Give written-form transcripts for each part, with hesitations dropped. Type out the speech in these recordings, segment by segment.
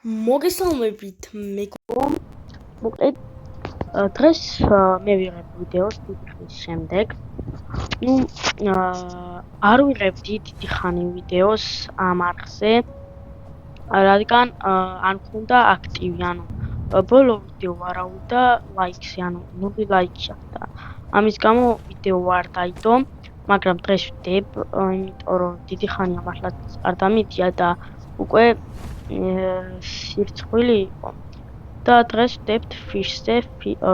მოგესალმებით მეგობრებო. მოკლედ დღეს მე ვიღებ ვიდეოს დიდი ხნის შემდეგ. არ ვიღებ დიდი ხანი ვიდეოს ამ არხზე, რადგან არ მქონდა აქტივი, ბოლო ვიდეო ვარაუდდა ლაიქს, ნული ლაიქი აქვს და ამის გამო ვიდეო არ დაიდო, მაგრამ დღეს ვდებ, იმიტომ რომ დიდი ხანია მართლაც არ დამიდია და უკვე სირცხვილი იყო და დღეს ვდებთ ფიშზე,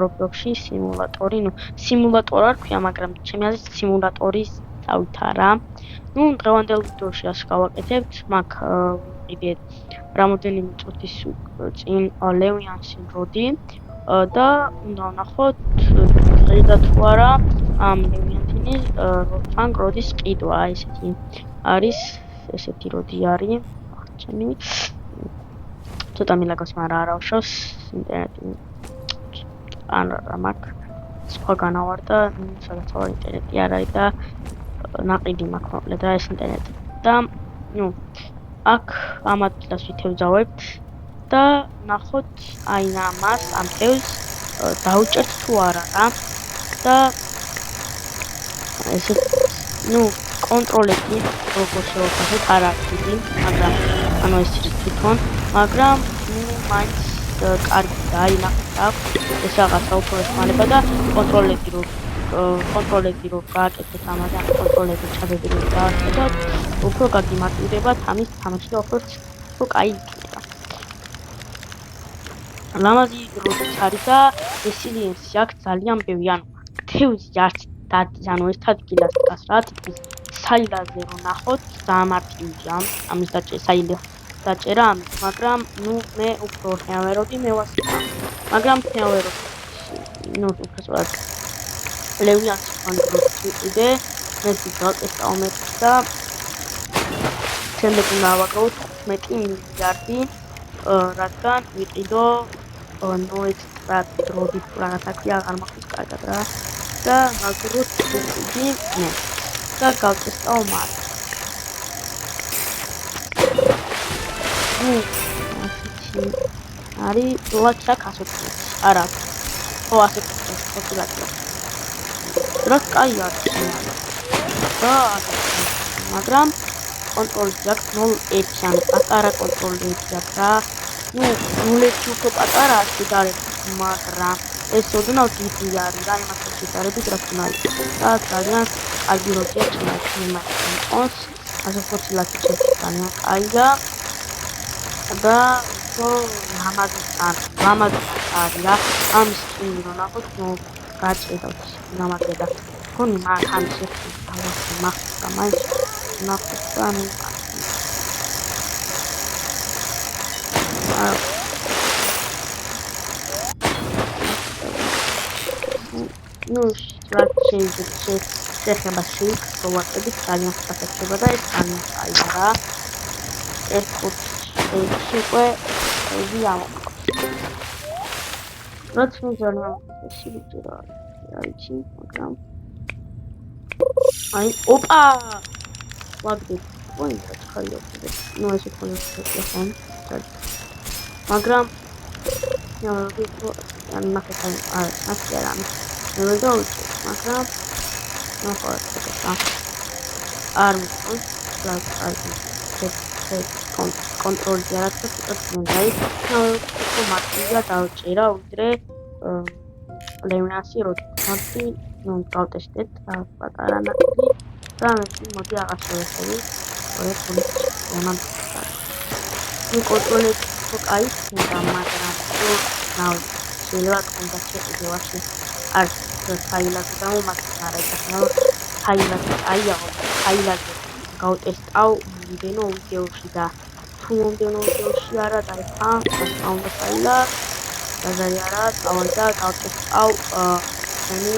Roblox-ში სიმულატორი, სიმულატორი არ ქვია, მაგრამ ჩემი აზრით სიმულატორის დავით არა. დღევანდელ ვიდეოში ასე გავაკეთებთ, მაქვს კიდე რამოდენიმე წუთის წინ ლევიანსი როდი და უნდა ვნახოთ ღირდა თუ არა ამ ლევიანთინის თან როდის ყიდვა, ესეთი არის, ესეთი როდი არის, ჩემი ცოტა მილაგოს, მაგრამ არ ავშავს ინტერნეტი. არ მაქვს სხვა განავარ და სადაც ვარ ინტერნეტი არ არის და ნაყიდი მაქვს მოკლედ რა ეს ინტერნეტი. და აქ ამ ადგილას ვითევზავებთ და ნახოთ აი ამას, ამ თევზს დავუჭერთ თუ არა რა. და ესე კონტროლები როგორც შევაფასოთ არ არის დიდი, მაგრამ ეს ის თვითონ, მაგრამ მაინც კარგი დაინახეთ აქვს ეს რაღაცა უფრო ესმალება და კონტროლები რო გააკეთეთ ამაზე, კონტროლები ჩადები რო გააკეთოთ, უფრო გაგიმარტივდებათ ამის თამაში და უფრო კაი იქნება. ლამაზი როდიც არის და რესილიენსი აქვს ძალიან ბევრი, თევზი არც დადის, ეს ადგილას დგას რა თითქოს საილაზე რო ნახოთ დაამარტივია ამის დაჭერა ამის, მაგრამ მე უფრო ხეავეროდი მე ვასწავლ, მაგრამ ხეავეროდი უბრალოდ ლევიანსი კონტროლს ვიყიდე, მე გავტესტავ მეტს და შემდეგ უნდა ავაგროვოთ 15 მილიარდი, რადგან ვიყიდო ნოექსტრატ როდი თუ რაღაცა ქვია, აღარ მაქვს კარგად რა და ვაგროვოთ ვიყიდი მე და გავტესტავ მათ. არის ლაჩა 120, არა, ხო 120 ლაჩა. რა კაი არის და მაგრამ კონტროლი აქვს 0.1, პატარა კონტროლი აქვს რა. 0.1 უფრო პატარა შედარებით, მაგრამ ეს ოდნავ დიდი არის რა, იმასთან შედარებით რაც უნდა იყოს. და ძალიან კარგი როდია ჩემთვის იმას 120 ლაჩი ძალიან კაია და ლამაზი არის რა. ამის წინ რო ნახოთ, გაჭედავთ ლამაზია და გონი მაგ ამის ერთი დავასწრე მახსოვს მაინც ნახოთ და რაც შეიძლება შეიქცო ვატებით ძალიან საფრთხება და ეს ძალიან კაია რა. ერთ-ერთ უკვე ვიამოყავ. რაც ძალიან სიბიჭი რა არის, მაგრამ აი ოპა ვაგდებ პოინტს ხალიო ესე ხომ მაგრამ ნახეთ აი მე დავუჭი, მაგრამ არ მიყავს კონტროლი არა თუ წინდა ის მარტივია დავჭერა ვიდრე ლევიანსი როდი გავტესტეთ პატარა ნაკიდი და მოდი აღარ შევეხები კონტროლები უფრო კაი ხდება, მაგრამ შეიძლება კონდა შეყიდვაში არ საილაზე გამომართეთ არა ეხლა საილაზე გავტესტავ მომდენო ვიდეოში და თუ მომდენო ვიდეოში არა და ეხლა უნდა საილა დაზარი არა წავალ და გავტესტავ ჩემი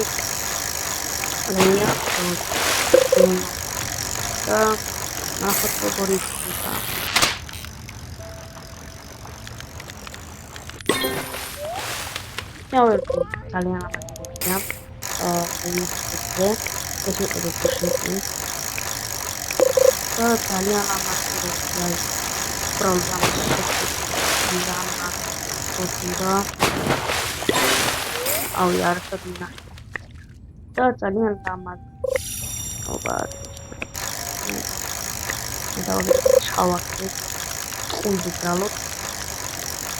და ნახოთ როგორი იქნება. ძალიან ამაყია ეს იყო შეფი და ძალიან ამაყია პროგრამა გოთუნდა ავი არასოდ მინახე და ძალიან ლამაზობა და ჩავახდე ყუნდი ბრალოდ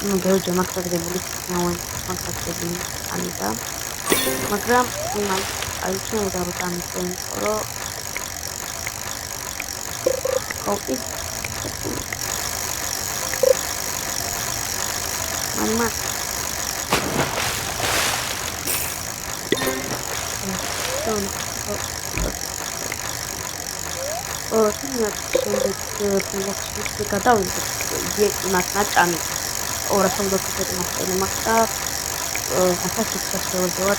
ну გეოჯე მაგდებული მაგდებული ანიდა მაგრამ აი შეიძლება რომ დამიწენ რომ კოპი მამა თუნდაც შემდეგ გადავიდეთ იმას ნაჭამი 220 მასწავლე მაგდა ახლა შეგვიძლია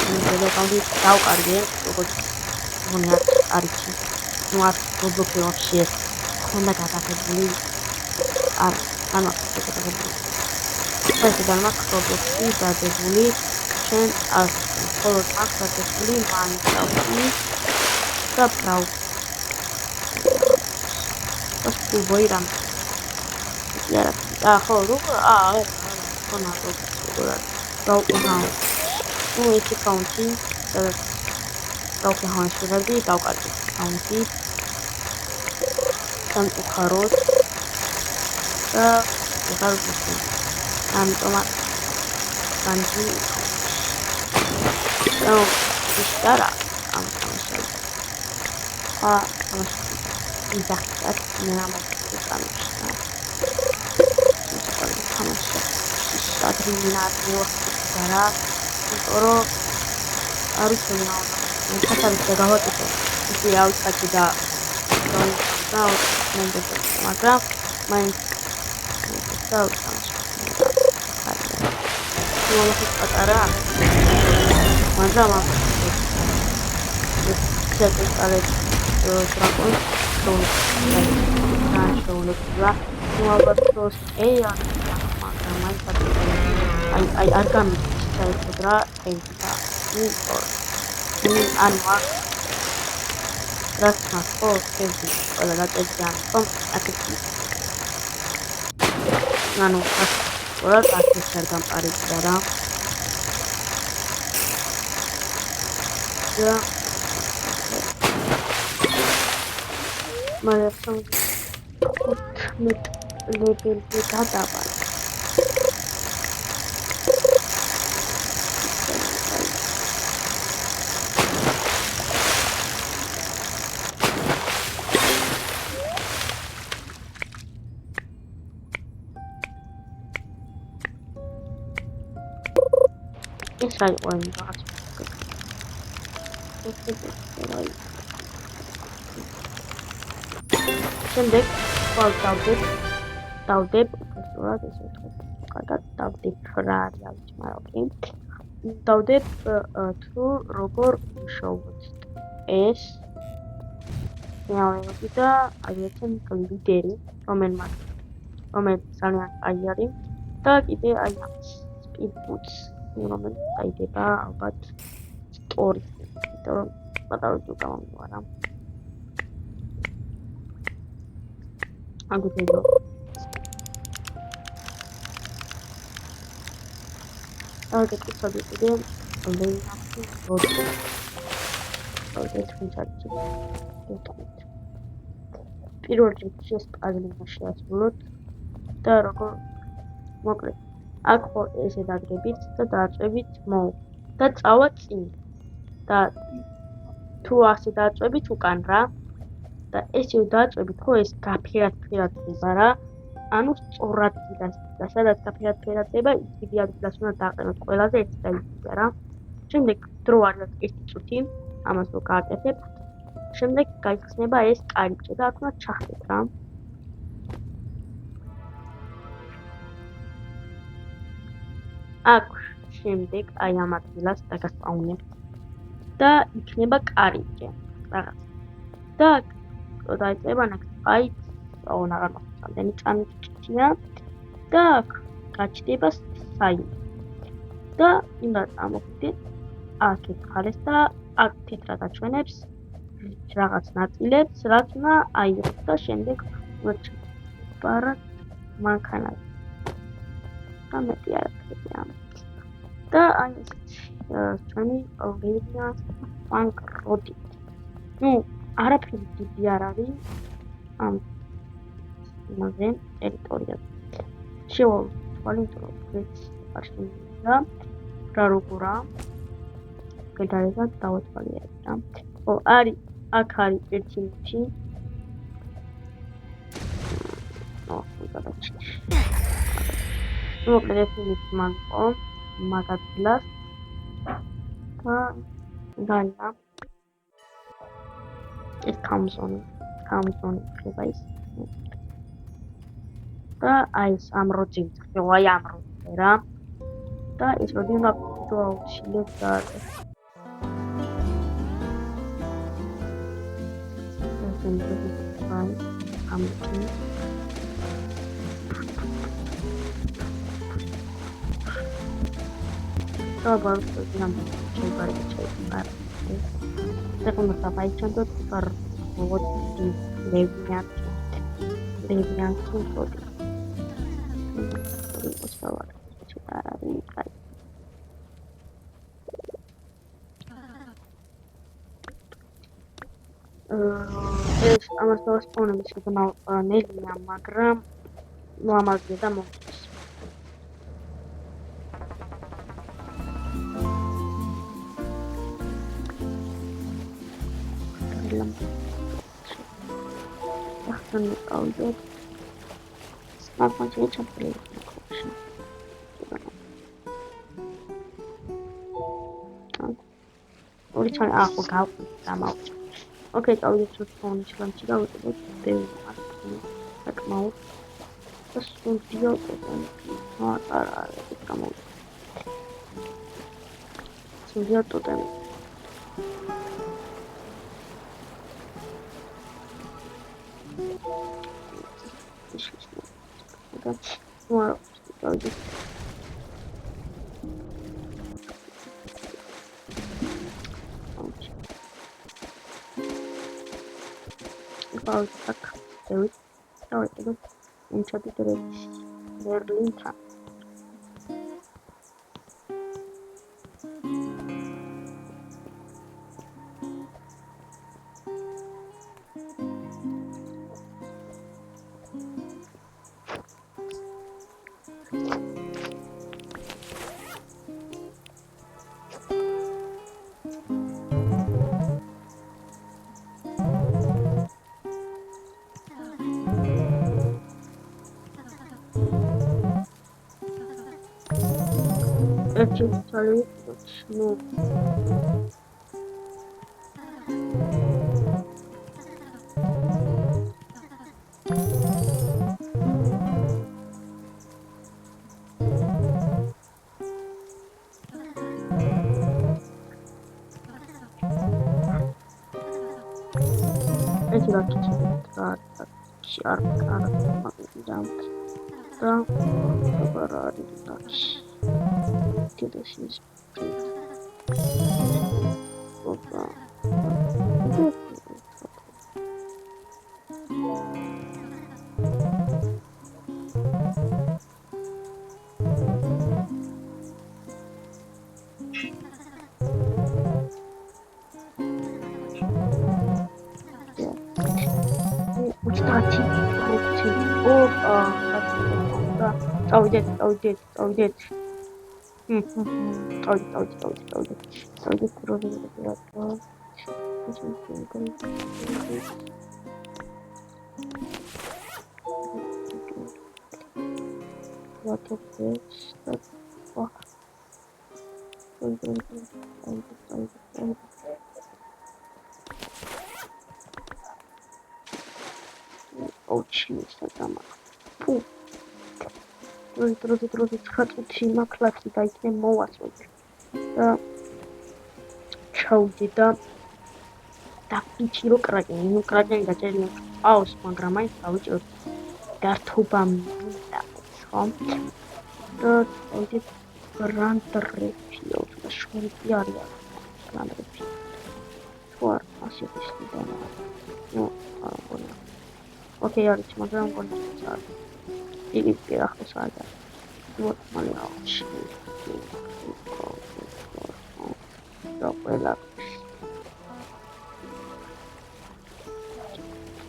მოდელები დავყარგე როგორც მონად არის ну ат глубокий вообще ხონდა გადაღებული არ ანუ გადაღებული ეს დამაკრობოქი დადებული ჩვენ აქ ხოლო აქ დადებული და ბრაუ ვოირამ იარა ხო როგორ ხონა როგორ დაუყუნა ну эти каунти დაუყუნა შეიძლება დავკარგე კაუნტი სამწუხაროდ და ეხარ ვუსი ამიტომ კანტი და ისარა ამ სამშაბათს იზახტად ნამოწამს თამაში სატრიმინატო და იმიტომ არის ნაუნა გავაკეთე ისე ავწაკი და მაგრამ მაინც პატარა მაგრამ ну ალბათ დროს მაგრამ აი არ გამიწევს რა ეხა ანუ რაც ხო ეს ყველა დაწესებიან ხომ აქეთი ანუ ყველა დაწესება არ გამყარებია რა და მაგრამ ლეგენდი გადავალ ეს აი ყველი რაღაც შემდეგ დავდებ უბრალოდ ესე ვთქვი კარგად დავდებ რა არის მაგრამ დავდებ თუ როგორ შევუწ ეს მეავეები და აი ეცენ ლიდერი რომელიც ძალიან კაი არის და კიდე აი სპიდბუთს რომელიც დაიდება ალბათ სტორი იმიტომ რომ პატარა ჯუგა რა აგუთეო აგეთ ისოდიკიდე ლეინაფი როდი აგეთ ვიჭარჭი პირველ რიგში ეს პაზლი შეასრულოთ და როგორ მოკლედ აქ ხო ესე დაგდებით და დააწვევით მოუ და წავა წინ და თუ ასე დააწვევით უკან რა და ესე დააწვევით ხო ეს გაფერად ხდება რა ანუ სწორად და სადაც გაფერად ხდება ისეთი ადგილას უნდა დააყენოთ ყველაზე ერთი დაიწია რა შემდეგ დრო არის 1 წუთი ამას რო გააკეთებთ შემდეგ გაიხსნება ეს კარიბჭე და აქ უნდა ჩახდეთ რა აქ შემდეგ აი ამ ადგილას დაგასპაუნებთ და იქნება კარიბჭე რაღაც და დაიწყება აი აღარ მახსოვს წამიწია და აქ გაჩნდება საიტი და უნდა წამოვიდეთ აქეთ ხალეს და აქ თეთრად აჩვენებს რაღაც ნაწილებს რაც უნდა აიღოთ და შემდეგ პარად მანქანაზე და მეტი არაფერია. და აი ესეც ჩვენი ლინიას ბანკროტი. ნუ არაფერი დიდი არ არის ამ იმაზე ტერიტორიაზე. შევალ თვალინტრო არშენია რა როგორა გადაიღოთ დავათვალიერებ რა. ო არის აქ არის ერთი მითი. გადაჭი. მოკლედ ეს მანყო მაგათლას და განა ეს კამზონი ხება ის და აი ეს ამროძი აი ამროძი რა და ეს როდი უნდა აუჩილებ და ამროძი Robert nam coba coba. Saya pun bersapai contoh per buat di lebihnya tuh pesawat secara ringkas. ეს ამას დავასწავლებს რომ ნელია, მაგრამ ნუ ამაზე და მოხდეს. ახლა ავიდეთ. სპარკანჩი ჩაფრიალ. ორი ჩან ახლა გავამოვჭა. Okay, წავიდეთ სულფონის ლამპში და ვიყიდეთ დევმას. საკმაოდ და სტუდიო ტოტემი. არა, ეს გამოვიდა. სტუდიო ტოტემი. Wow, წავიდეთ. About tak David David into the Berlin Tram. Actually, no. It's like this is what of this? That's fuck. Oh, jeez, that's a man. დროზე ხატვით მაკლაკი და იქნებ მოვასვეთ და ჩავდი და დაფიჭირო კრაკენი. ნუ კრაკენი გაჭერია ყავს, მაგრამ აი დავიჭირო გართობა მინდა ხო? და აი გრანდრეფიო და შვენკი არის გრანდრეფიო. თუ არ ასე ისწრება. ნუ არა მგონია. ოკეი არის, მაგრამ მგონია არის. იგი ახლა საერთოდ Вот малявочки. Добре.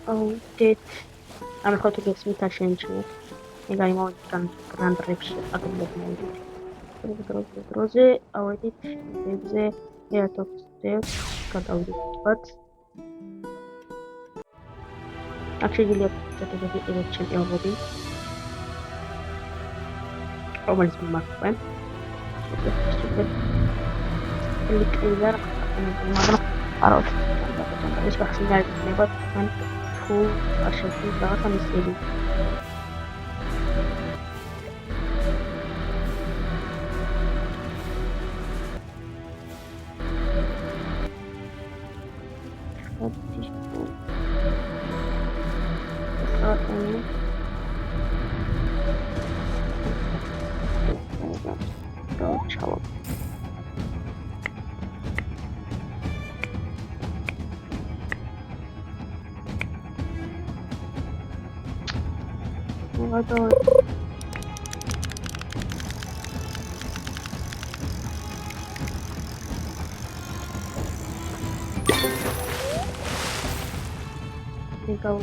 Audit. I'm going to get some attention. I got more grand direction. I can get more. Rose, audit. There's a lot of steps. Got audit. But actually, let's get to the election already. Almost be marked when. اللي كيدار المغرب عرفت باش بحسن على الكليبات كان فو أشوفي ضغط مسيلي هذا legal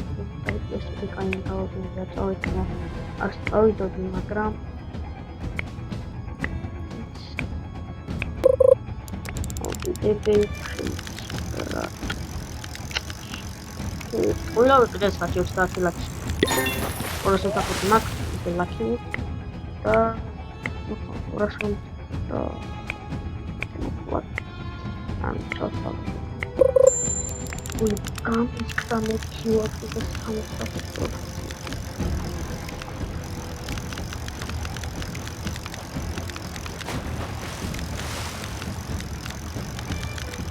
specifying housing that's always always doing მაგრამ ყველა დღეს ხაჭებს დაწილაკში ორას უთახუთი მაქვს ისე ლაქი და ორას და what I'm just we can't make you up with this kind of stuff.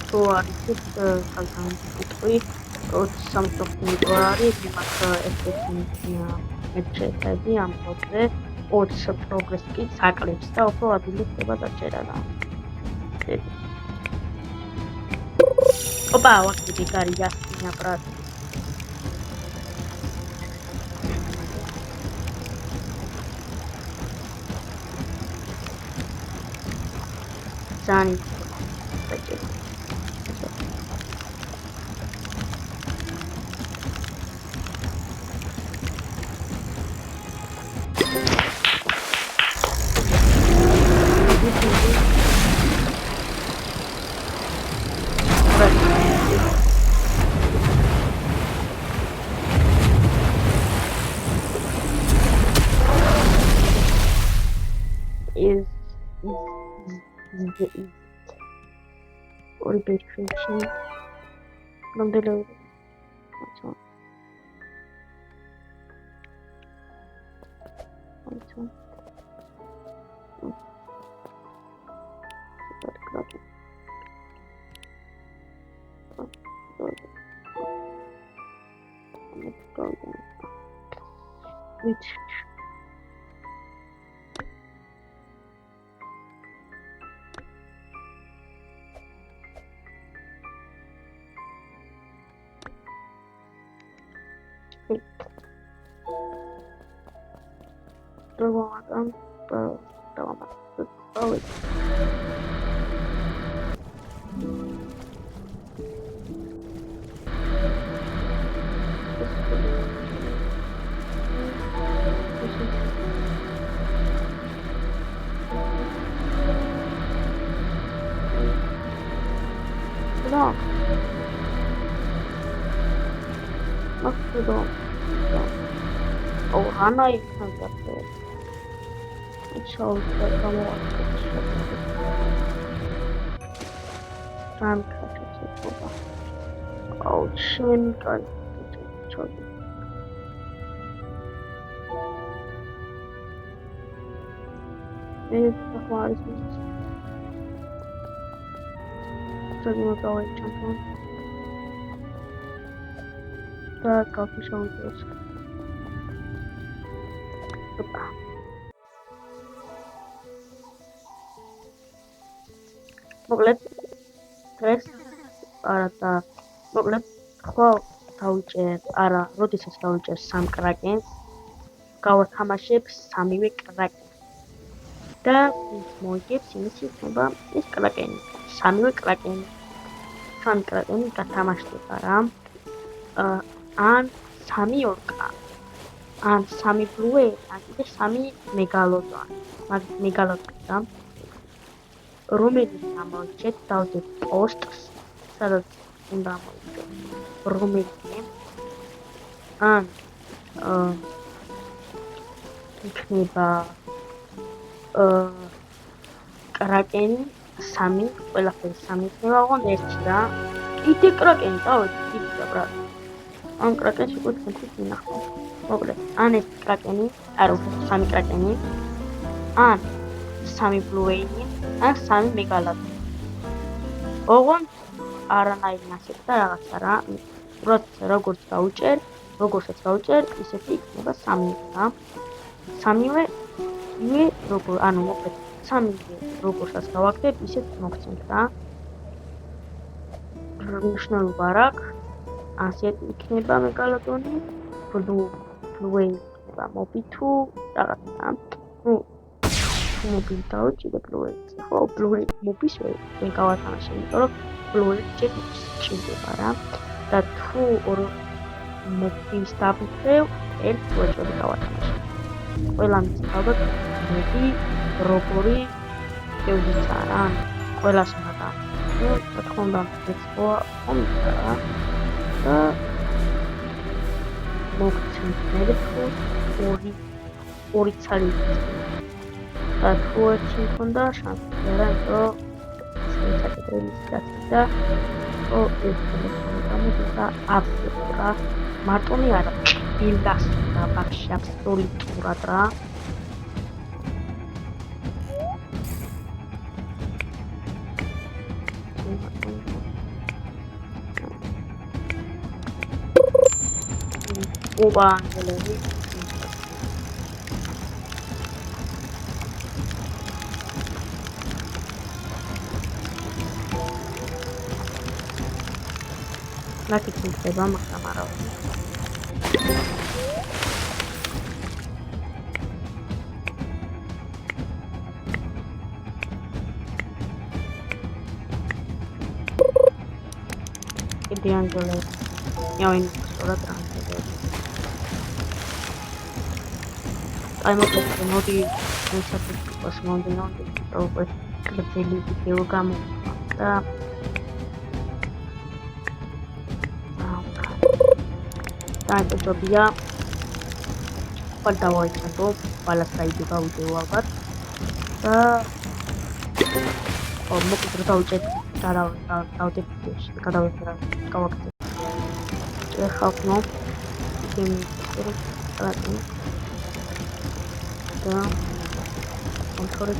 So this is something or something already but everything მეჩეთები ამ პოდზე 20 პროგრეს კი საკლებს და უფრო ადვილი ხდება დაჭერა და ოპა ვაკიდი გარი ясня брат ზანი დაჭერა or between from the low which no. Not too long. Oh, Hannah is not that bad. It shows that someone can catch it over. Oh, chin guys. This is the hardest. Talking about going champion. The coffee shop is super. Moglet tres arata moglet ხო დავიჭერ არა როდესაც დავიჭერ სამ კრაკენს გავათამაშებ სამივე კრაკენს და ვინც მოიგებს, იმის იქნება ეს კრაკენი. სამივე კრაკენი. სამი კრაკენი გათამაშდება რა. ან სამი ორკა. ან სამი ბლუეი, ან კიდე სამი მეგალოდონი. მაგ მეგალოდონი რა. რომელიც ამოვიჩეთ, დავდეთ პოსტს, სადაც უნდა ამოვიჩეთ. რომელიმე ან იქნება კრაკენი სამი, ყველაფერი სამი იქნება, ოღონდ ერთი რა. კიდე კრაკენი, დავით, იქნება ბრატ. ან კრაკენს უკვე თქვენთვის მინახავ. მოკლედ, ან ეს კრაკენი, არა, სამი კრაკენი, ან სამი ბლუეინი, ან სამი მეგალოდონი. ოღონდ არანაირი ასეთ და რაღაცა რა. როგორც გავუჭერ, როგორცაც გავუჭერ, ისეთი იქნება სამი რა. სამივე ანუ მოკლედ სამივე როგორცაც გავაკეთებ, ისეთ მოგცემთ რა. მნიშვნელობა რა აქვს. ასე იქნება მეგალოდონი, ბლუეი იქნება მობი თუ რაღაცა. მობი დავჭიდე ბლუეიც. ხო, ბლუეი მობის ვერ გავათამაშე, იმიტომ რომ ბლუეი ჯერ ჭირდება რა. და თუ ორ მობის დავუწევ, ერთ ვაჭრები გავათამაშე. ყველამის ალბათ მეტი როგორი შეუძლიცა რა. ყველას უნდა. რა თქმა უნდა, ეცვა ხომდა რა. და მოგცემთ მე თუ ორი ცალი და თუ ერთი მქონდა შანსი რა, რომ შეეცადეთ და ეს და აბსოლუტურად მარტონი არა, ბილდას და ბაქში აბსოლუტურად რა. ოპა, ანგელები. ნაკით ხდება, მაგრამ არა. კიდე ანგელები. იოინ სწორად ანგელები. აი მოდი ვისათვის მომდინავდი უკვე გრძელი ვიდეო გამოვა და დაიწყებია ყველა დავაიწყო ყველა საიდება ვიდეო ალბათ და მოკლედ დავუჭეთ და დავდებ გადავეცრა გავაკეთე ეხლა იმ ტრატი და კონტროლ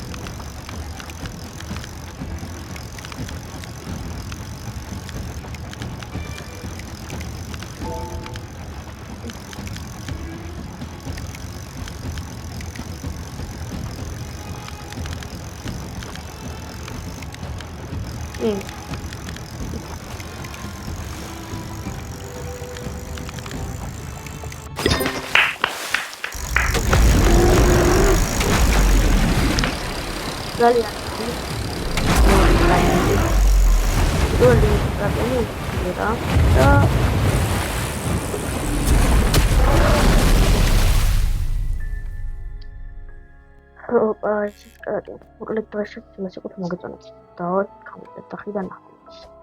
ძალიან დოლი ტრატენი და ოპა ის ტრატენი მოკლედ დრაშებს იმას იყო თუ მოგეწონათ და გამოდეთ ახლა და ნახოთ